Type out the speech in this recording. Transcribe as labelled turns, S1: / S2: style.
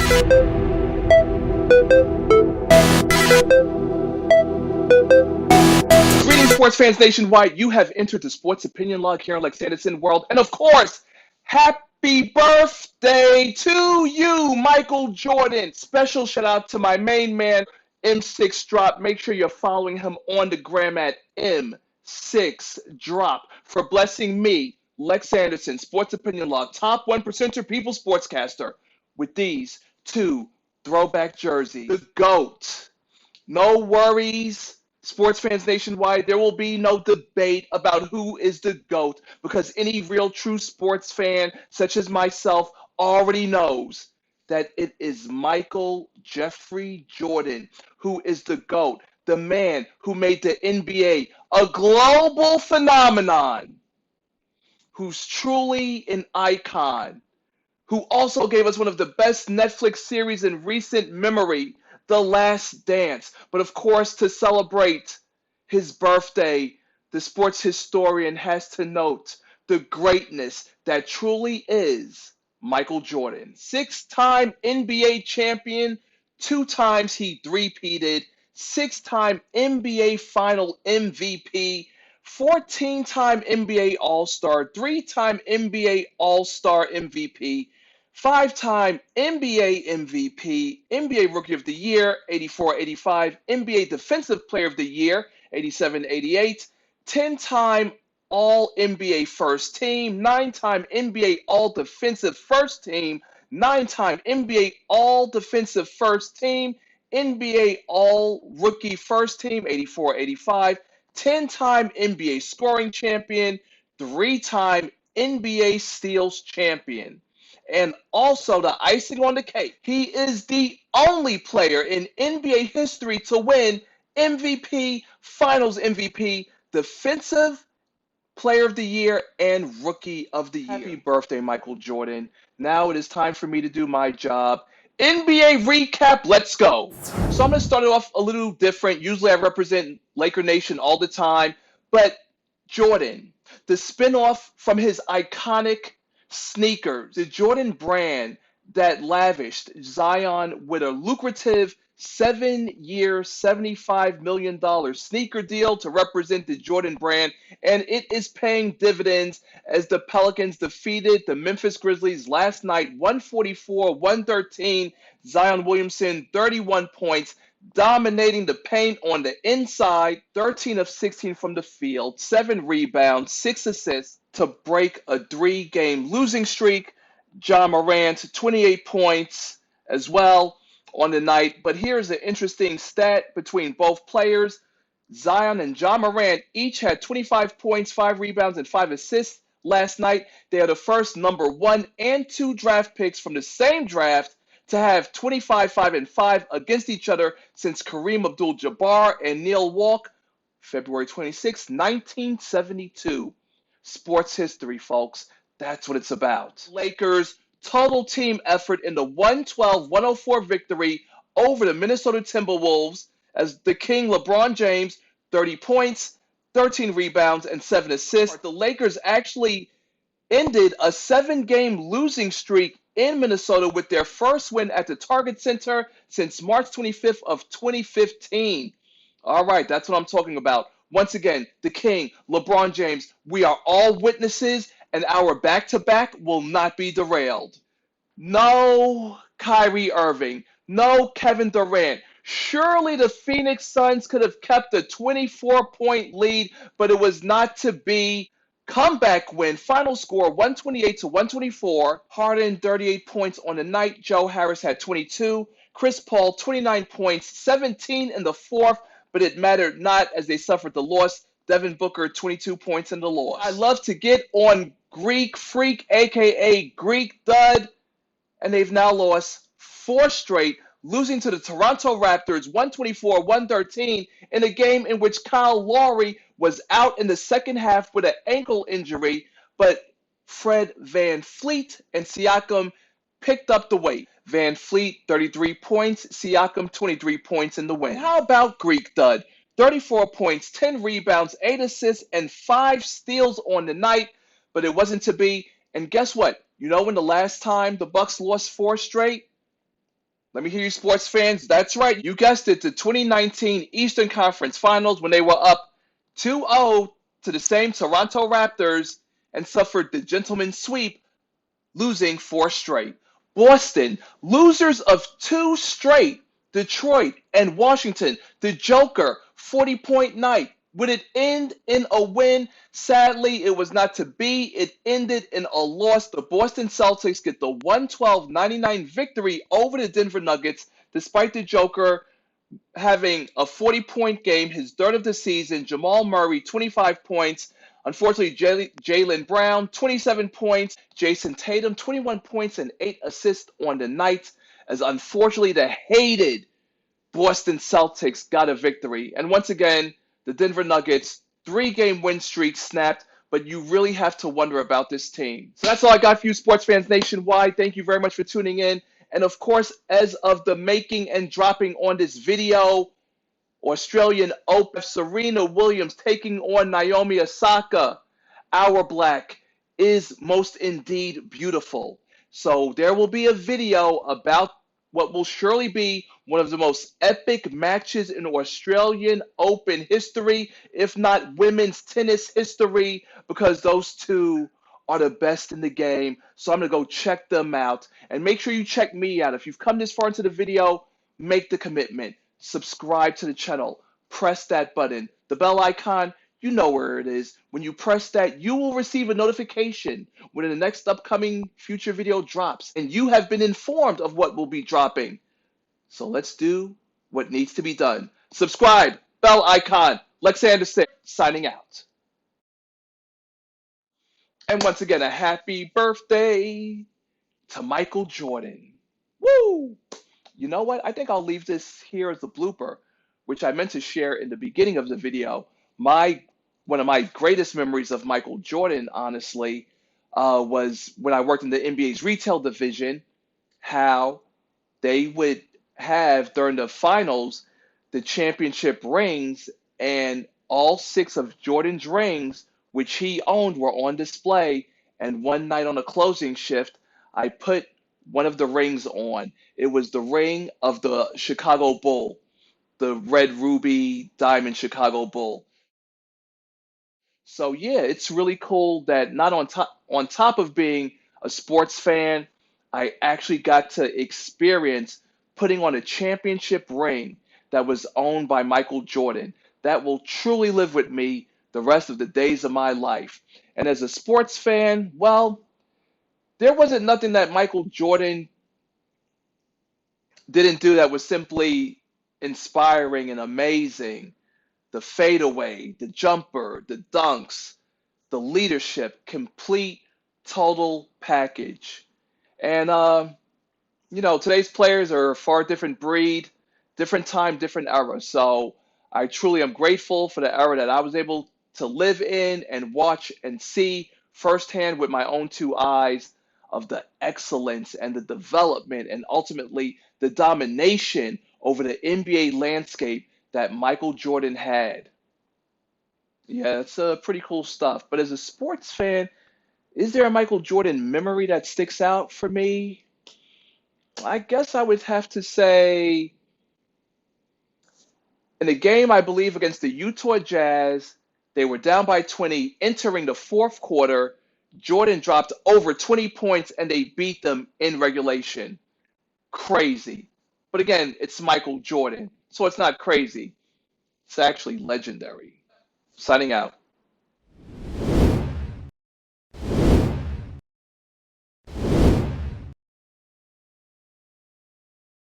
S1: Greetings, sports fans nationwide. You have entered the Sports Opinion Log here in Lex Anderson World. And of course, happy birthday to you, Michael Jordan. Special shout out to my main man, M6 Drop. Make sure you're following him on the gram at M6 Drop for blessing me, Lex Anderson, Sports Opinion Log, top 1%er people sportscaster, with these two throwback jerseys. The GOAT. No worries, sports fans nationwide. There will be no debate about who is the GOAT because any real true sports fan, such as myself, already knows that it is Michael Jeffrey Jordan who is the GOAT, the man who made the NBA a global phenomenon, who's truly an icon, who also gave us one of the best Netflix series in recent memory, The Last Dance. But of course, to celebrate his birthday, the sports historian has to note the greatness that truly is Michael Jordan. Six-time NBA champion, 2 times he three-peated, 6-time NBA Final MVP, 14-time NBA All-Star, 3-time NBA All-Star MVP, 5-time NBA MVP, NBA Rookie of the Year, 84-85, NBA Defensive Player of the Year, 87-88, 10-time All-NBA First Team, 9-time NBA All-Defensive First Team, 9-time NBA All-Defensive First Team, NBA All-Rookie First Team, 84-85, 10-time NBA Scoring Champion, 3-time NBA Steals Champion. And also, the icing on the cake, he is the only player in NBA history to win MVP, Finals MVP, Defensive Player of the Year, and Rookie of the Year. Happy birthday, Michael Jordan. Now it is time for me to do my job. NBA recap, let's go. So I'm going to start it off a little different. Usually I represent Laker Nation all the time, but Jordan, the spinoff from his iconic sneakers, the Jordan brand that lavished Zion with a lucrative 7-year, $75 million sneaker deal to represent the Jordan brand, and it is paying dividends as the Pelicans defeated the Memphis Grizzlies last night, 144-113. Zion Williamson, 31 points, dominating the paint on the inside, 13 of 16 from the field, 7 rebounds, 6 assists to break a 3-game losing streak. Ja Morant, 28 points as well on the night. But here's an interesting stat between both players. Zion and Ja Morant each had 25 points, 5 rebounds, and 5 assists last night. They are the first number 1 and 2 draft picks from the same draft to have 25, 5, and 5 against each other since Kareem Abdul-Jabbar and Neil Walk, February 26, 1972. Sports history, folks. That's what it's about. Lakers' total team effort in the 112-104 victory over the Minnesota Timberwolves as the King LeBron James, 30 points, 13 rebounds, and 7 assists. The Lakers actually ended a 7-game losing streak in Minnesota with their first win at the Target Center since March 25th of 2015. All right, that's what I'm talking about. Once again, the King, LeBron James, we are all witnesses, and our back-to-back will not be derailed. No Kyrie Irving, no Kevin Durant. Surely the Phoenix Suns could have kept a 24-point lead, but it was not to be. Comeback win, final score 128-124. Harden 38 points on the night. Joe Harris had 22. Chris Paul 29 points, 17 in the fourth, but it mattered not as they suffered the loss. Devin Booker 22 points in the loss. I love to get on Greek Freak, aka Greek Dud, and they've now lost 4 straight, losing to the Toronto Raptors 124-113 in a game in which Kyle Lowry was out in the second half with an ankle injury, but Fred VanVleet and Siakam picked up the weight. VanVleet, 33 points, Siakam, 23 points in the win. How about Greek Dud? 34 points, 10 rebounds, 8 assists, and 5 steals on the night, but it wasn't to be. And guess what? You know when the last time the Bucks lost 4 straight? Let me hear you, sports fans. That's right. You guessed it. The 2019 Eastern Conference Finals when they were up 2-0 to the same Toronto Raptors and suffered the gentleman's sweep, losing four straight. Boston, losers of two straight. Detroit and Washington, the Joker, 40-point night. Would it end in a win? Sadly, it was not to be. It ended in a loss. The Boston Celtics get the 112-99 victory over the Denver Nuggets, despite the Joker having a 40-point game, his third of the season. Jamal Murray, 25 points. Unfortunately, Jaylen Brown, 27 points. Jason Tatum, 21 points and 8 assists on the night, as unfortunately the hated Boston Celtics got a victory. And once again, the Denver Nuggets, three-game win streak snapped, but you really have to wonder about this team. So that's all I got for you, sports fans nationwide. Thank you very much for tuning in. And of course, as of the making and dropping on this video, Australian Open, Serena Williams taking on Naomi Osaka. Our Black is most indeed beautiful. So there will be a video about what will surely be one of the most epic matches in Australian Open history, if not women's tennis history, because those two are the best in the game. So I'm going to go check them out. And make sure you check me out. If you've come this far into the video, make the commitment. Subscribe to the channel. Press that button. The bell icon, you know where it is. When you press that, you will receive a notification when the next upcoming future video drops. And you have been informed of what will be dropping. So let's do what needs to be done. Subscribe, bell icon. Lex Anderson, signing out. And once again, a happy birthday to Michael Jordan. Woo! You know what? I think I'll leave this here as a blooper, which I meant to share in the beginning of the video. One of my greatest memories of Michael Jordan, honestly, was when I worked in the NBA's retail division, how they would have during the finals the championship rings, and all six of Jordan's rings, which he owned, were on display. And one night on a closing shift, I put one of the rings on. It was the ring of the Chicago Bull, the red ruby diamond Chicago Bull. So yeah, it's really cool that not on top of being a sports fan, I actually got to experience putting on a championship ring that was owned by Michael Jordan. That will truly live with me the rest of the days of my life. And as a sports fan, well, there wasn't nothing that Michael Jordan didn't do that was simply inspiring and amazing. The fadeaway, the jumper, the dunks, the leadership, complete, total package. And today's players are a far different breed, different time, different era. So I truly am grateful for the era that I was able to live in and watch and see firsthand with my own two eyes of the excellence and the development and ultimately the domination over the NBA landscape that Michael Jordan had. Yeah, it's pretty cool stuff. But as a sports fan, is there a Michael Jordan memory that sticks out for me? I guess I would have to say in a game, I believe, against the Utah Jazz, they were down by 20 entering the fourth quarter. Jordan dropped over 20 points and they beat them in regulation. Crazy. But again, it's Michael Jordan, so it's not crazy. It's actually legendary. Signing out.